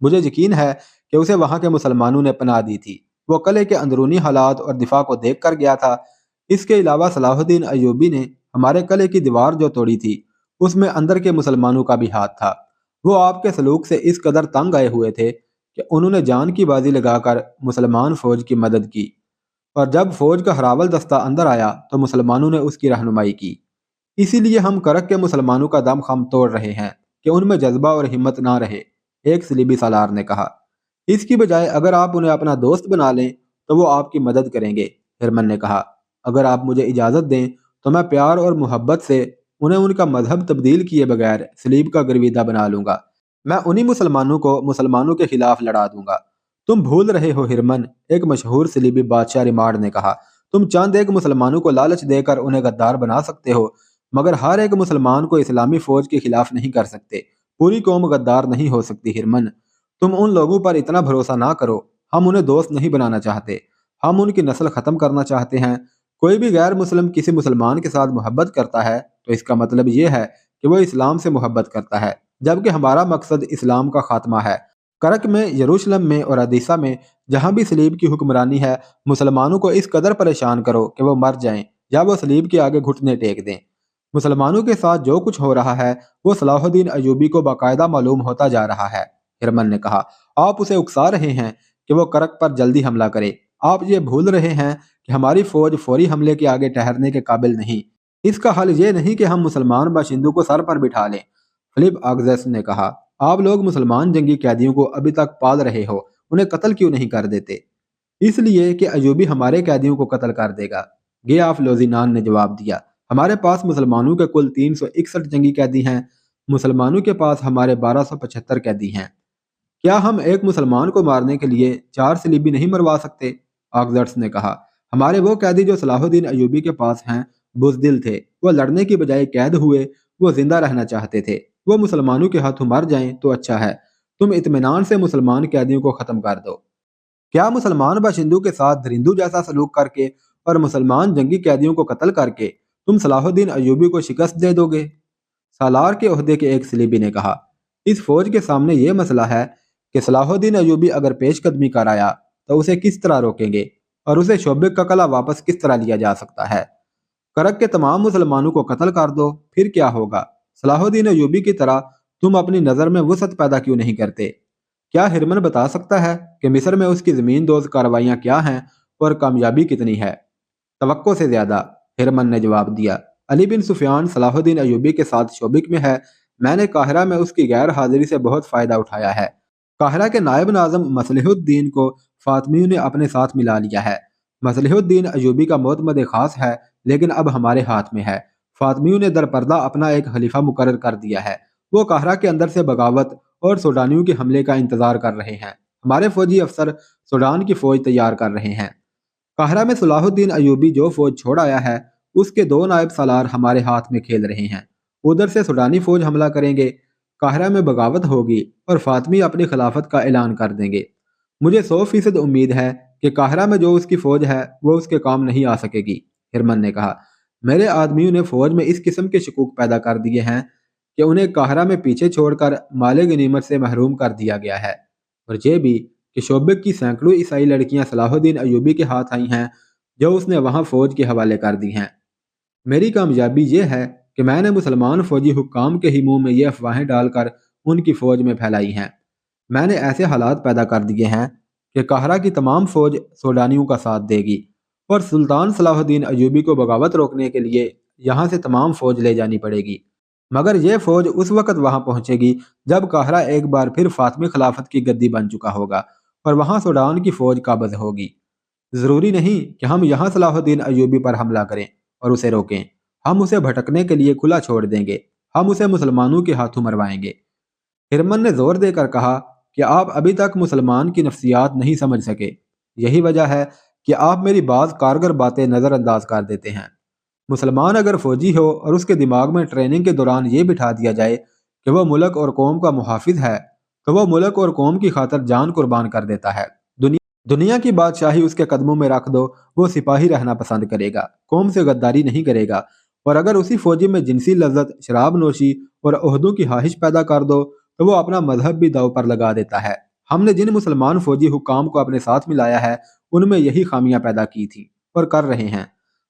مجھے یقین ہے کہ اسے وہاں کے مسلمانوں نے پناہ دی تھی۔ وہ قلعے کے اندرونی حالات اور دفاع کو دیکھ کر گیا تھا۔ اس کے علاوہ صلاح الدین ایوبی نے ہمارے قلعے کی دیوار جو توڑی تھی اس میں اندر کے مسلمانوں کا بھی ہاتھ تھا۔ وہ آپ کے سلوک سے اس قدر تنگ آئے ہوئے تھے کہ انہوں نے جان کی بازی لگا کر مسلمان فوج کی مدد کی، اور جب فوج کا ہراول دستہ اندر آیا تو مسلمانوں نے اس کی رہنمائی کی۔ اسی لیے ہم کرک کے مسلمانوں کا دم خم توڑ رہے ہیں کہ ان میں جذبہ اور ہمت نہ رہے، ایک صلیبی سالار نے کہا۔ اس کی بجائے اگر آپ انہیں اپنا دوست بنا لیں تو وہ آپ کی مدد کریں گے، ہرمن نے کہا۔ اگر آپ مجھے اجازت دیں تو میں پیار اور محبت سے انہیں ان کا مذہب تبدیل کیے بغیر صلیب کا گرویدہ بنا لوں گا۔ میں انہی مسلمانوں کو مسلمانوں کے خلاف لڑا دوں گا۔ تم بھول رہے ہو ہرمن، ایک مشہور صلیبی بادشاہ ریمارڈ نے کہا۔ تم چند ایک مسلمانوں کو لالچ دے کر انہیں غدار بنا سکتے ہو، مگر ہر ایک مسلمان کو اسلامی فوج کے خلاف نہیں کر سکتے۔ پوری قوم غدار نہیں ہو سکتی ہرمن۔ تم ان لوگوں پر اتنا بھروسہ نہ کرو، ہم انہیں دوست نہیں بنانا چاہتے، ہم ان کی نسل ختم کرنا چاہتے ہیں۔ کوئی بھی غیر مسلم کسی مسلمان کے ساتھ محبت کرتا ہے تو اس کا مطلب یہ ہے کہ وہ اسلام سے محبت کرتا ہے، جبکہ ہمارا مقصد اسلام کا خاتمہ ہے۔ کرک میں، یروشلم میں اور ادیسہ میں جہاں بھی صلیب کی حکمرانی ہے، مسلمانوں کو اس قدر پریشان کرو کہ وہ مر جائیں یا وہ صلیب کے آگے گھٹنے ٹیک دیں۔ مسلمانوں کے ساتھ جو کچھ ہو رہا ہے وہ صلاح الدین ایوبی کو باقاعدہ معلوم ہوتا جا رہا ہے، ہرمن نے کہا۔ آپ اسے اکسا رہے ہیں کہ وہ کرک پر جلدی حملہ کرے۔ آپ یہ بھول رہے ہیں کہ ہماری فوج فوری حملے کے آگے ٹھہرنے کے قابل نہیں۔ اس کا حل یہ نہیں کہ ہم مسلمان باشندوں کو سر پر بٹھا لیں، فلپ آگزس نے کہا۔ آپ لوگ مسلمان جنگی قیدیوں کو ابھی تک پال رہے ہو، انہیں قتل کیوں نہیں کر دیتے؟ اس لیے کہ ایوبی ہمارے قیدیوں کو قتل کر دے گا، گے آف لوزینان نے جواب دیا۔ ہمارے پاس مسلمانوں کے کل 361 جنگی قیدی ہیں، مسلمانوں کے پاس ہمارے 1275 قیدی ہیں۔ کیا ہم ایک مسلمان کو مارنے کے لیے 4 صلیبی نہیں مروا سکتے؟ آگزرٹس نے کہا۔ ہمارے وہ قیدی جو صلاح الدین ایوبی کے پاس ہیں بزدل تھے، وہ لڑنے کی بجائے قید ہوئے، وہ زندہ رہنا چاہتے تھے۔ وہ مسلمانوں کے ہاتھوں مر جائیں تو اچھا ہے۔ تم اطمینان سے مسلمان قیدیوں کو ختم کر دو۔ کیا مسلمان باشندوں کے ساتھ درندوں جیسا سلوک کر کے اور مسلمان جنگی قیدیوں کو قتل کر کے تم صلاح الدین ایوبی کو شکست دے دو گے؟ سالار کے عہدے کے ایک صلیبی نے کہا۔ اس فوج کے سامنے یہ مسئلہ ہے کہ صلاح الدین ایوبی اگر پیش قدمی کر آیا تو اسے کس طرح روکیں گے، اور اسے شوبک کا قلعہ واپس کس طرح لیا جا سکتا ہے؟ کرک کے تمام مسلمانوں کو قتل کر دو، پھر کیا ہوگا؟ صلاح الدین ایوبی کی طرح تم اپنی نظر میں وسعت پیدا کیوں نہیں کرتے؟ کیا ہرمن بتا سکتا ہے کہ مصر میں اس کی زمین دوز کارروائیاں کیا ہیں اور کامیابی کتنی ہے؟ توقع سے زیادہ، ہرمن نے جواب دیا۔ علی بن سفیان صلاح الدین ایوبی کے ساتھ شوبک میں ہے۔ میں نے قاہرہ میں اس کی غیر حاضری سے بہت فائدہ اٹھایا ہے۔ قاہرہ کے نائب ناظم مصلح الدین کو فاطمیوں نے اپنے ساتھ ملا لیا ہے۔ مصلح الدین ایوبی کا معتمد خاص ہے، لیکن اب ہمارے ہاتھ میں ہے۔ فاطمیوں نے درپردہ اپنا ایک خلیفہ مقرر کر دیا ہے۔ وہ قاہرہ کے اندر سے بغاوت اور سوڈانیوں کے حملے کا انتظار کر رہے ہیں۔ ہمارے فوجی افسر سوڈان کی فوج تیار کر رہے ہیں۔ قاہرہ میں صلاح الدین ایوبی جو فوج چھوڑ آیا ہے اس کے 2 نائب سالار ہمارے ہاتھ میں کھیل رہے ہیں۔ ادھر سے سوڈانی فوج حملہ کریں گے، قاہرہ میں بغاوت ہوگی اور فاطمی اپنی خلافت کا اعلان کر دیں گے۔ مجھے 100% امید ہے کہ قاہرہ میں جو اس کی فوج ہے وہ اس کے کام نہیں آ سکے گی، ہرمن نے کہا۔ میرے آدمیوں نے فوج میں اس قسم کے شکوک پیدا کر دیے ہیں کہ انہیں قاہرہ میں پیچھے چھوڑ کر مال غنیمت سے محروم کر دیا گیا ہے، اور یہ بھی کہ شوبک کی سینکڑوں عیسائی لڑکیاں صلاح الدین ایوبی کے ہاتھ آئی ہیں جو اس نے وہاں فوج کے حوالے کر دی ہیں۔ میری کامیابی یہ ہے کہ میں نے مسلمان فوجی حکام کے ہی منہ میں یہ افواہیں ڈال کر ان کی فوج میں پھیلائی ہیں۔ میں نے ایسے حالات پیدا کر دیے ہیں کہ قاہرہ کی تمام فوج سوڈانیوں کا ساتھ دے گی، اور سلطان صلاح الدین ایوبی کو بغاوت روکنے کے لیے یہاں سے تمام فوج لے جانی پڑے گی، مگر یہ فوج اس وقت وہاں پہنچے گی جب قاہرہ ایک بار پھر فاطمی خلافت کی گدی بن چکا ہوگا اور وہاں سوڈان کی فوج قابض ہوگی۔ ضروری نہیں کہ ہم یہاں صلاح الدین ایوبی پر حملہ کریں اور اسے روکیں۔ ہم اسے بھٹکنے کے لیے کھلا چھوڑ دیں گے، ہم اسے مسلمانوں کے ہاتھوں مروائیں گے۔ ہرمن نے زور دے کر کہا کہ آپ ابھی تک مسلمان کی نفسیات نہیں سمجھ سکے۔ یہی وجہ ہے کہ آپ میری بعض کارگر باتیں نظر انداز کر دیتے ہیں۔ مسلمان اگر فوجی ہو اور اس کے دماغ میں ٹریننگ کے دوران یہ بٹھا دیا جائے کہ وہ ملک اور قوم کا محافظ ہے تو وہ ملک اور قوم کی خاطر جان قربان کر دیتا ہے۔ دنیا کی بادشاہی اس کے قدموں میں رکھ دو، وہ سپاہی رہنا پسند کرے گا، قوم سے غداری نہیں کرے گا، اور اگر اسی فوجی میں جنسی لذت، شراب نوشی اور عہدوں کی خواہش پیدا کر دو تو وہ اپنا مذہب بھی داؤ پر لگا دیتا ہے۔ ہم نے جن مسلمان فوجی حکام کو اپنے ساتھ ملایا ہے ان میں یہی خامیاں پیدا کی تھیں اور کر رہے ہیں،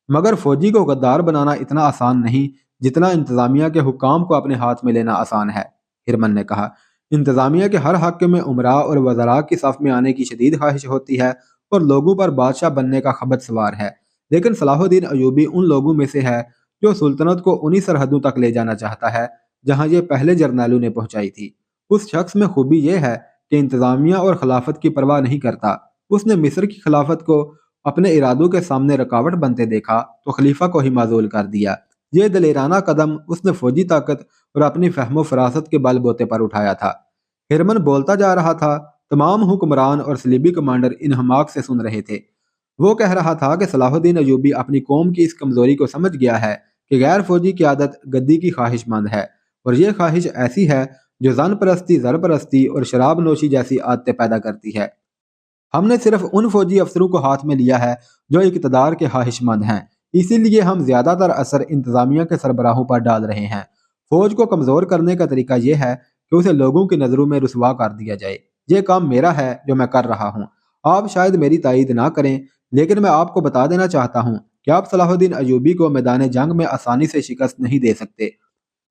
مگر فوجی کو غدار بنانا اتنا آسان نہیں جتنا انتظامیہ کے حکام کو اپنے ہاتھ میں لینا آسان ہے۔ ہرمن نے کہا، انتظامیہ کے ہر حاکم میں امراء اور وزراء کی صف میں آنے کی شدید خواہش ہوتی ہے اور لوگوں پر بادشاہ بننے کا خبت سوار ہے، لیکن صلاح الدین ایوبی ان لوگوں میں سے ہے جو سلطنت کو انہی سرحدوں تک لے جانا چاہتا ہے جہاں یہ پہلے جرنیلوں نے پہنچائی تھی۔ اس شخص میں خوبی یہ ہے کہ انتظامیہ اور خلافت کی پرواہ نہیں کرتا۔ اس نے مصر کی خلافت کو اپنے ارادوں کے سامنے رکاوٹ بنتے دیکھا تو خلیفہ کو ہی معزول کر دیا۔ یہ دلیرانہ قدم اس نے فوجی طاقت اور اپنی فہم و فراست کے بل بوتے پر اٹھایا تھا۔ ہرمن بولتا جا رہا تھا، تمام حکمران اور صلیبی کمانڈر انہماک سے سن رہے تھے۔ وہ کہہ رہا تھا کہ صلاح الدین ایوبی اپنی قوم کی اس کمزوری کو سمجھ گیا ہے کہ غیر فوجی قیادت گدی کی خواہش مند ہے، اور یہ خواہش ایسی ہے جو زن پرستی، زر پرستی اور شراب نوشی جیسی عادتیں پیدا کرتی ہے۔ ہم نے صرف ان فوجی افسروں کو ہاتھ میں لیا ہے جو اقتدار کے خواہش مند ہیں، اسی لیے ہم زیادہ تر اثر انتظامیہ کے سربراہوں پر ڈال رہے ہیں۔ فوج کو کمزور کرنے کا طریقہ یہ ہے کہ اسے لوگوں کی نظروں میں رسوا کر دیا جائے۔ یہ کام میرا ہے جو میں کر رہا ہوں۔ آپ شاید میری تائید نہ کریں، لیکن میں آپ کو بتا دینا چاہتا ہوں کہ آپ صلاح الدین ایوبی کو میدان جنگ میں آسانی سے شکست نہیں دے سکتے۔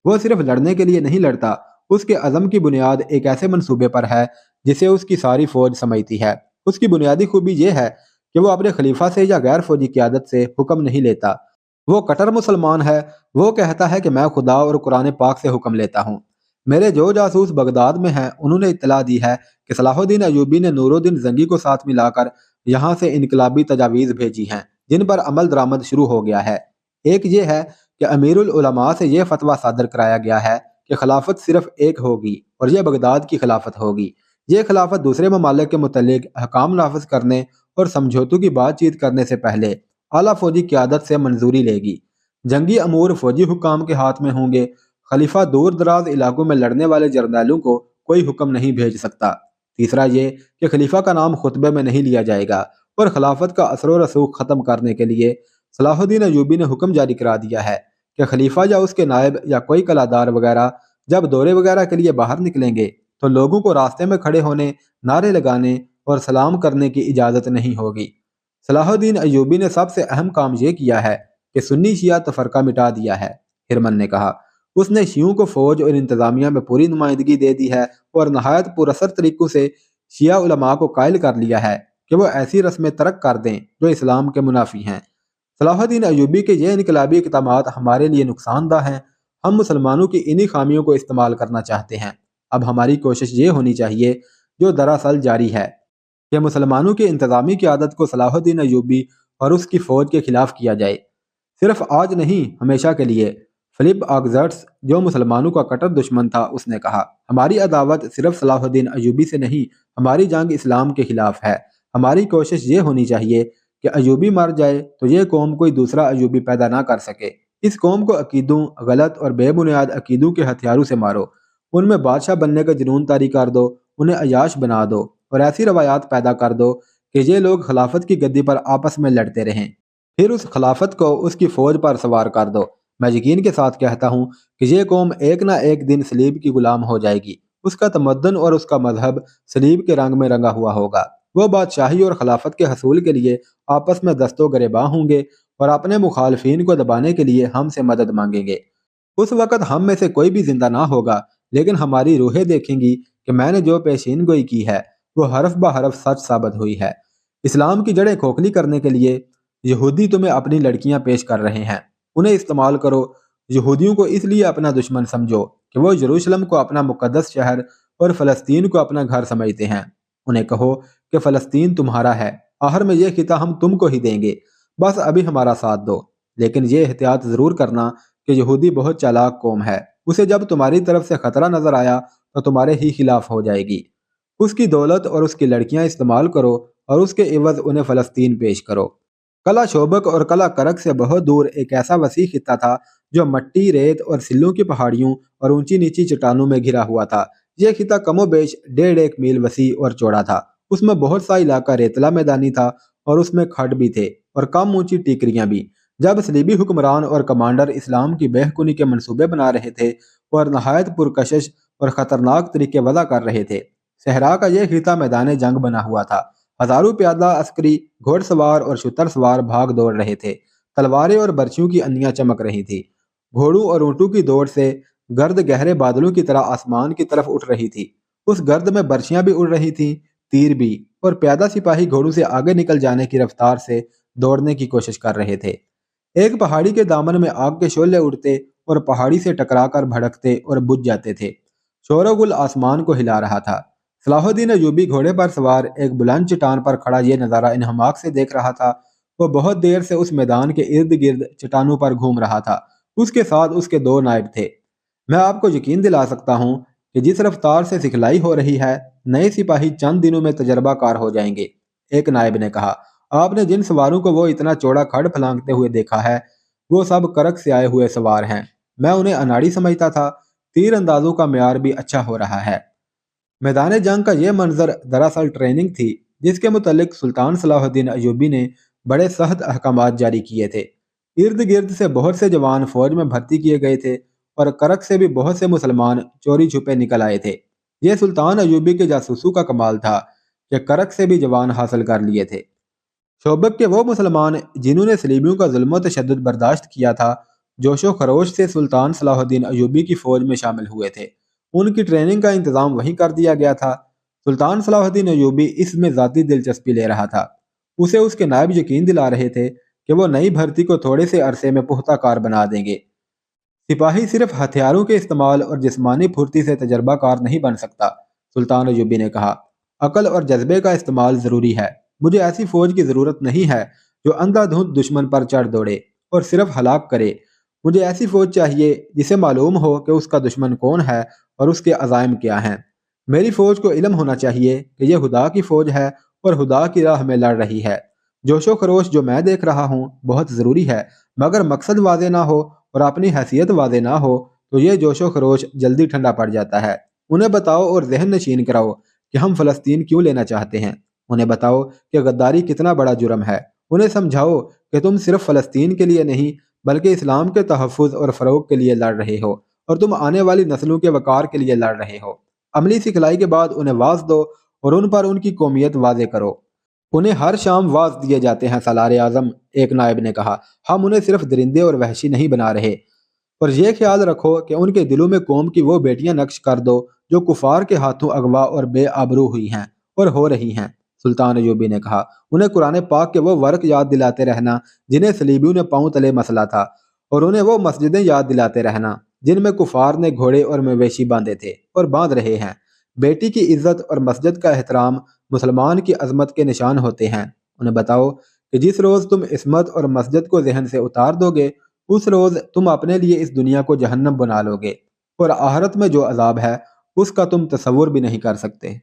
وہ صرف لڑنے کے لیے نہیں لڑتا، اس کے عزم کی بنیاد ایک ایسے منصوبے پر ہے جسے اس کی ساری فوج سمجھتی ہے۔ اس کی بنیادی خوبی یہ ہے کہ وہ اپنے خلیفہ سے یا غیر فوجی قیادت سے حکم نہیں لیتا۔ وہ کٹر مسلمان ہے۔ وہ کہتا ہے کہ میں خدا اور قرآن پاک سے حکم لیتا ہوں۔ میرے جو جاسوس بغداد میں ہیں انہوں نے اطلاع دی ہے کہ صلاح الدین ایوبی نے نور الدین زنگی کو ساتھ ملا کر یہاں سے انقلابی تجاویز بھیجی ہیں جن پر عمل درآمد شروع ہو گیا ہے۔ ایک یہ ہے کہ امیر العلماء سے یہ فتویٰ صادر کرایا گیا ہے کہ خلافت صرف ایک ہوگی اور یہ بغداد کی خلافت ہوگی۔ یہ خلافت دوسرے ممالک کے متعلق احکام نافذ کرنے اور سمجھوتوں کی بات چیت کرنے سے پہلے اعلیٰ فوجی قیادت سے منظوری لے گی۔ جنگی امور فوجی حکام کے ہاتھ میں ہوں گے۔ خلیفہ دور دراز علاقوں میں لڑنے والے جرنیلوں کو کوئی حکم نہیں بھیج سکتا۔ تیسرا یہ کہ خلیفہ کا نام خطبے میں نہیں لیا جائے گا، اور خلافت کا اثر و رسوخ ختم کرنے کے لیے صلاح الدین ایوبی نے حکم جاری کرا دیا ہے کہ خلیفہ یا اس کے نائب یا کوئی کلادار وغیرہ جب دورے وغیرہ کے لیے باہر نکلیں گے تو لوگوں کو راستے میں کھڑے ہونے، نعرے لگانے اور سلام کرنے کی اجازت نہیں ہوگی۔ صلاح الدین ایوبی نے سب سے اہم کام یہ کیا ہے کہ سنی شیعہ تفرقہ مٹا دیا ہے۔ ہرمن نے کہا، اس نے شیعوں کو فوج اور انتظامیہ میں پوری نمائندگی دے دی ہے اور نہایت پراثر طریقوں سے شیعہ علماء کو قائل کر لیا ہے کہ وہ ایسی رسمیں ترک کر دیں جو اسلام کے منافی ہیں۔ صلاح الدین ایوبی کے یہ انقلابی اقدامات ہمارے لیے نقصان دہ ہیں۔ ہم مسلمانوں کی انہی خامیوں کو استعمال کرنا چاہتے ہیں۔ اب ہماری کوشش یہ ہونی چاہیے جو دراصل جاری ہے کہ مسلمانوں کی انتظامی قیادت کو صلاح الدین ایوبی اور اس کی فوج کے خلاف کیا جائے، صرف آج نہیں ہمیشہ کے لیے۔ فلپ آگزرٹس جو مسلمانوں کا کٹر دشمن تھا، اس نے کہا، ہماری عداوت صرف صلاح الدین ایوبی سے نہیں، ہماری جنگ اسلام کے خلاف ہے۔ ہماری کوشش یہ ہونی چاہیے کہ ایوبی مر جائے تو یہ قوم کوئی دوسرا ایوبی پیدا نہ کر سکے۔ اس قوم کو عقیدوں، غلط اور بے بنیاد عقیدوں کے ہتھیاروں سے مارو، ان میں بادشاہ بننے کا جنون طاری کر دو، انہیں عیاش بنا دو اور ایسی روایات پیدا کر دو کہ یہ لوگ خلافت کی گدی پر آپس میں لڑتے رہیں، پھر اس خلافت کو اس کی فوج پر سوار کر دو۔ میں یقین کے ساتھ کہتا ہوں کہ یہ قوم ایک نہ ایک دن صلیب کی غلام ہو جائے گی۔ اس کا تمدن اور اس کا مذہب صلیب کے رنگ میں رنگا ہوا ہوگا۔ وہ بادشاہی اور خلافت کے حصول کے لیے آپس میں دست و گریباں ہوں گے اور اپنے مخالفین کو دبانے کے لیے ہم سے مدد مانگیں گے۔ اس وقت ہم میں سے کوئی بھی زندہ نہ ہوگا، لیکن ہماری روحیں دیکھیں گی کہ میں نے جو پیشین گوئی کی ہے وہ حرف بہ حرف سچ ثابت ہوئی ہے۔ اسلام کی جڑیں کھوکھلی کرنے کے لیے یہودی تمہیں اپنی لڑکیاں پیش کر رہے ہیں، انہیں استعمال کرو۔ یہودیوں کو اس لیے اپنا دشمن سمجھو کہ وہ یروشلم کو اپنا مقدس شہر اور فلسطین کو اپنا گھر سمجھتے ہیں۔ انہیں کہو کہ فلسطین تمہارا ہے، آخر میں یہ خطہ ہم تم کو ہی دیں گے، بس ابھی ہمارا ساتھ دو۔ لیکن یہ احتیاط ضرور کرنا کہ یہودی بہت چالاک قوم ہے، اسے جب تمہاری طرف سے خطرہ نظر آیا تو تمہارے ہی خلاف ہو جائے گی۔ اس کی دولت اور اس کی لڑکیاں استعمال کرو اور اس کے عوض انہیں فلسطین پیش کرو۔ قلعہ شوبک اور قلعہ کرک سے بہت دور ایک ایسا وسیع خطہ تھا جو مٹی، ریت اور سلوں کی پہاڑیوں اور اونچی نیچی چٹانوں میں گھرا ہوا تھا۔ یہ خطہ کم و بیش 1.5 میل وسیع اور چوڑا تھا۔ اس میں بہت سا علاقہ ریتلا میدانی تھا اور اس میں کھڈ بھی تھے اور کم اونچی ٹیکریاں بھی۔ جب صلیبی حکمران اور کمانڈر اسلام کی بہکونی کے منصوبے بنا رہے تھے اور نہایت پرکشش اور خطرناک طریقے وضع کر رہے تھے، صحرا کا یہ خطہ میدان جنگ بنا ہوا تھا۔ ہزاروں پیادہ عسکری، گھوڑ سوار اور شتر سوار بھاگ دوڑ رہے تھے۔ تلواریں اور برچیوں کی انیاں چمک رہی تھی۔ گھوڑوں اور اونٹوں کی دوڑ سے گرد گہرے بادلوں کی طرح آسمان کی طرف اٹھ رہی تھی۔ اس گرد میں برچیاں بھی اڑ رہی تھیں، تیر بھی، اور پیادہ سپاہی گھوڑوں سے آگے نکل جانے کی رفتار سے دوڑنے کی کوشش کر رہے تھے۔ ایک پہاڑی کے دامن میں آگ کے شعلے اڑتے اور پہاڑی سے ٹکرا کر بھڑکتے اور بجھ جاتے تھے۔ شور و گل آسمان کو ہلا رہا تھا۔ صلاح الدین ایوبی گھوڑے پر سوار ایک بلند چٹان پر کھڑا یہ نظارہ انہماک سے دیکھ رہا تھا۔ وہ بہت دیر سے اس میدان کے ارد گرد چٹانوں پر گھوم رہا تھا۔ اس کے ساتھ اس کے دو نائب تھے۔ میں آپ کو یقین دلا سکتا ہوں کہ جس رفتار سے سکھلائی ہو رہی ہے، نئے سپاہی چند دنوں میں تجربہ کار ہو جائیں گے۔ ایک نائب نے کہا، آپ نے جن سواروں کو وہ اتنا چوڑا کھڑ پھلانگتے ہوئے دیکھا ہے، وہ سب کرک سے آئے ہوئے سوار ہیں۔ میں انہیں اناڑی سمجھتا تھا۔ تیر اندازوں کا معیار بھی اچھا ہو رہا ہے۔ میدان جنگ کا یہ منظر دراصل ٹریننگ تھی جس کے متعلق سلطان صلاح الدین ایوبی نے بڑے سخت احکامات جاری کیے تھے۔ ارد گرد سے بہت سے جوان فوج میں بھرتی کیے گئے تھے اور کرک سے بھی بہت سے مسلمان چوری چھپے نکل آئے تھے۔ یہ سلطان ایوبی کے جاسوسوں کا کمال تھا کہ کرک سے بھی جوان حاصل کر لیے تھے۔ شوبک کے وہ مسلمان جنہوں نے صلیبیوں کا ظلم و تشدد برداشت کیا تھا، جوش و خروش سے سلطان صلاح الدین ایوبی کی فوج میں شامل ہوئے تھے۔ ان کی ٹریننگ کا انتظام وہیں کر دیا گیا تھا۔ سلطان صلاح الدین ایوبی اس میں ذاتی دلچسپی لے رہا تھا۔ اسے اس کے نائب یقین دلا رہے تھے کہ وہ نئی بھرتی کو تھوڑے سے عرصے میں پختہ کار بنا دیں گے۔ سپاہی صرف ہتھیاروں کے استعمال اور جسمانی پھرتی سے تجربہ کار نہیں بن سکتا، سلطان ایوبی نے کہا۔ عقل اور جذبے کا استعمال ضروری ہے۔ مجھے ایسی فوج کی ضرورت نہیں ہے جو اندھا دھند دشمن پر چڑھ دوڑے اور صرف ہلاک کرے۔ مجھے ایسی فوج چاہیے جسے معلوم ہو کہ اس کا دشمن کون ہے اور اس کے عزائم کیا ہیں۔ میری فوج کو علم ہونا چاہیے کہ یہ خدا کی فوج ہے اور خدا کی راہ میں لڑ رہی ہے۔ جوش و خروش جو میں دیکھ رہا ہوں بہت ضروری ہے، مگر مقصد واضح نہ ہو اور اپنی حیثیت واضح نہ ہو تو یہ جوش و خروش جلدی ٹھنڈا پڑ جاتا ہے۔ انہیں بتاؤ اور ذہن نشین کراؤ کہ ہم فلسطین کیوں لینا چاہتے ہیں۔ انہیں بتاؤ کہ غداری کتنا بڑا جرم ہے۔ انہیں سمجھاؤ کہ تم صرف فلسطین کے لیے نہیں بلکہ اسلام کے تحفظ اور فروغ کے لیے لڑ رہے ہو، اور تم آنے والی نسلوں کے وقار کے لیے لڑ رہے ہو۔ عملی سکھلائی کے بعد انہیں واز دو اور ان پر ان کی قومیت واضح کرو۔ انہیں ہر شام واز دیے جاتے ہیں سالار اعظم، ایک نائب نے کہا۔ ہم انہیں صرف درندے اور وحشی نہیں بنا رہے، اور یہ خیال رکھو کہ ان کے دلوں میں قوم کی وہ بیٹیاں نقش کر دو جو کفار کے ہاتھوں اغوا اور بے آبرو ہوئی ہیں اور ہو رہی ہیں، سلطان ایوبی نے کہا۔ انہیں قرآن پاک کے وہ ورق یاد دلاتے رہنا جنہیں صلیبیوں نے پاؤں تلے مسلا تھا، اور انہیں وہ مسجدیں یاد دلاتے رہنا جن میں کفار نے گھوڑے اور مویشی باندھے تھے اور باندھ رہے ہیں۔ بیٹی کی عزت اور مسجد کا احترام مسلمان کی عظمت کے نشان ہوتے ہیں۔ انہیں بتاؤ کہ جس روز تم عصمت اور مسجد کو ذہن سے اتار دو گے، اس روز تم اپنے لیے اس دنیا کو جہنم بنا لو گے، اور آخرت میں جو عذاب ہے اس کا تم تصور بھی نہیں کر سکتے۔